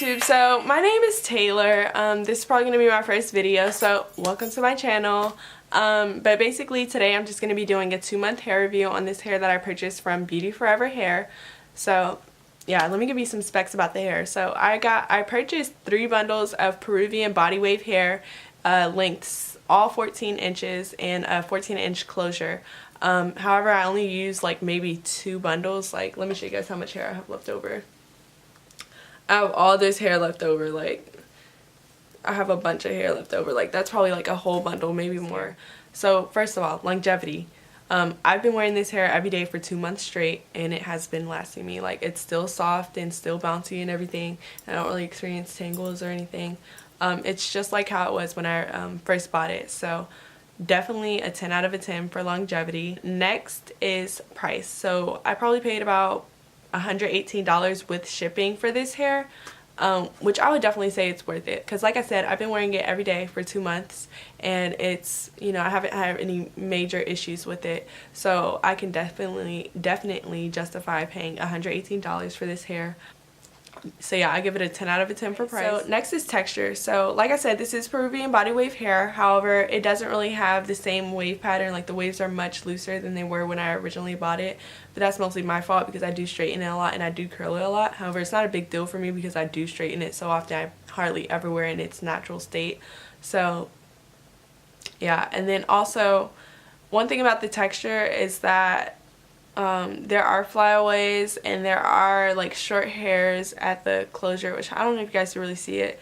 YouTube? So my name is Taylor. This is probably going to be my first video, so welcome to my channel. But basically today I'm just going to be doing a 2-month hair review on this hair that I purchased from Beauty Forever Hair. So yeah, let me give you some specs about the hair. So I purchased 3 bundles of Peruvian Body Wave hair, lengths all 14 inches and a 14-inch closure. However, I only used like maybe 2 bundles. Like, let me show you guys how much hair I have left over. I have all this hair left over. Like, I have a bunch of hair left over. Like, that's probably like a whole bundle, maybe more. So first of all, longevity. I've been wearing this hair every day for 2 months straight, and it has been lasting me. Like, it's still soft and still bouncy and everything. I don't really experience tangles or anything. It's just like how it was when I first bought it. So definitely a 10 out of a 10 for longevity. Next is price. So I probably paid about $118 with shipping for this hair, which I would definitely say it's worth it, because like I said, I've been wearing it every day for 2 months, and it's, you know, I haven't had any major issues with it, so I can definitely justify paying $118 for this hair. So yeah, I give it a 10 out of a 10 for price. So next is texture. So like I said, this is Peruvian Body Wave hair. However, it doesn't really have the same wave pattern. Like, the waves are much looser than they were when I originally bought it. But that's mostly my fault, because I do straighten it a lot and I do curl it a lot. However, it's not a big deal for me because I do straighten it so often. I hardly ever wear it in its natural state. So yeah, and then also one thing about the texture is that there are flyaways and there are like short hairs at the closure, which I don't know if you guys can really see it.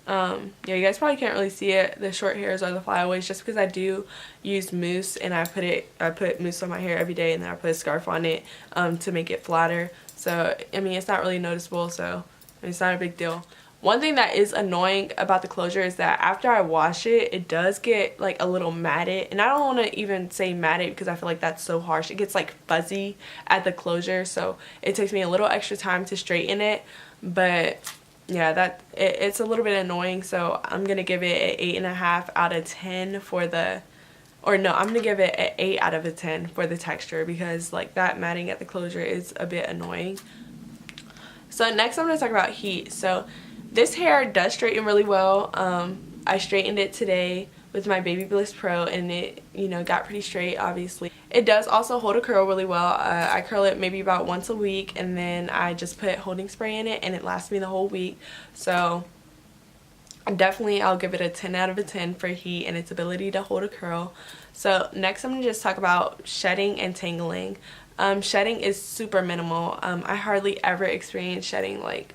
Yeah, you guys probably can't really see it, the short hairs or the flyaways, just because I do use mousse, and I put mousse on my hair every day, and then I put a scarf on it to make it flatter. So I mean, it's not really noticeable, so it's not a big deal. One thing that is annoying about the closure is that after I wash it, it does get like a little matted. And I don't want to even say matted because I feel like that's so harsh. It gets like fuzzy at the closure, so it takes me a little extra time to straighten it. But yeah, it's a little bit annoying, so I'm going to give it an 8.5 out of 10 for the... Or no, I'm going to give it an 8 out of a 10 for the texture, because like that matting at the closure is a bit annoying. So next I'm going to talk about heat. So this hair does straighten really well. I straightened it today with my Baby Bliss Pro, and it, you know, got pretty straight, obviously. It does also hold a curl really well. I curl it maybe about once a week, and then I just put holding spray in it, and it lasts me the whole week. So definitely I'll give it a 10 out of a 10 for heat and its ability to hold a curl. So next I'm going to just talk about shedding and tangling. Shedding is super minimal. I hardly ever experience shedding. Like,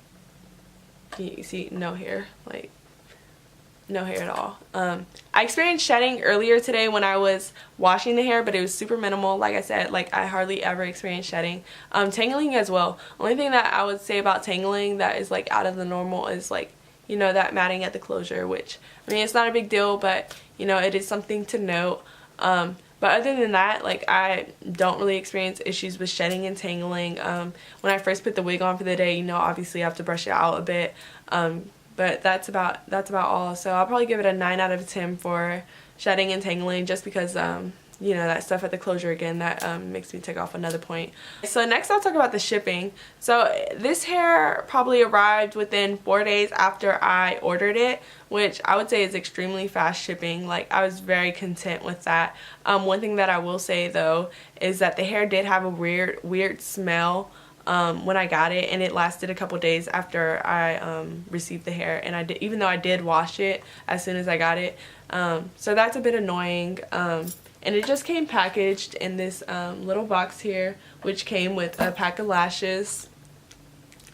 you see, no hair, like no hair at all. I experienced shedding earlier today when I was washing the hair, but it was super minimal. Like I said, like, I hardly ever experience shedding. Tangling as well. Only thing that I would say about tangling that is like out of the normal is, like, you know, that matting at the closure, which, I mean, it's not a big deal, but you know, it is something to note. But other than that, like, I don't really experience issues with shedding and tangling. When I first put the wig on for the day, you know, obviously I have to brush it out a bit. But that's about all. So I'll probably give it a 9 out of 10 for shedding and tangling, just because you know, that stuff at the closure again, that makes me take off another point. So next I'll talk about the shipping. So this hair probably arrived within 4 days after I ordered it, which I would say is extremely fast shipping. Like, I was very content with that. One thing that I will say though is that the hair did have a weird smell when I got it, and it lasted a couple days after I received the hair, and even though I did wash it as soon as I got it. So that's a bit annoying. And it just came packaged in this little box here, which came with a pack of lashes,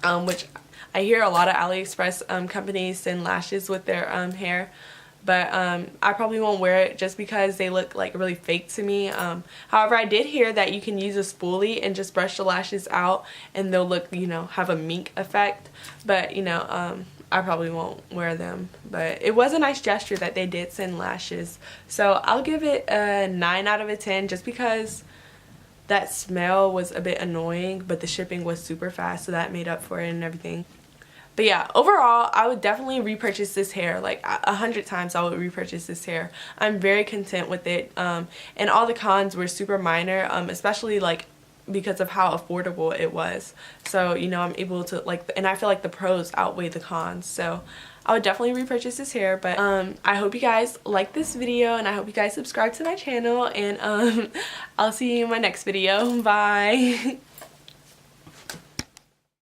which I hear a lot of AliExpress companies send lashes with their hair, but I probably won't wear it just because they look like really fake to me. However, I did hear that you can use a spoolie and just brush the lashes out, and they'll look, you know, have a mink effect. But you know, I probably won't wear them, but it was a nice gesture that they did send lashes. So I'll give it a 9 out of a 10, just because that smell was a bit annoying, but the shipping was super fast, so that made up for it and everything. But yeah, overall, I would definitely repurchase this hair. Like, 100 times I would repurchase this hair. I'm very content with it. And all the cons were super minor, especially like because of how affordable it was. So, you know, I'm able to like, and I feel like the pros outweigh the cons. So I would definitely repurchase this hair. But I hope you guys like this video, and I hope you guys subscribe to my channel, and I'll see you in my next video. Bye.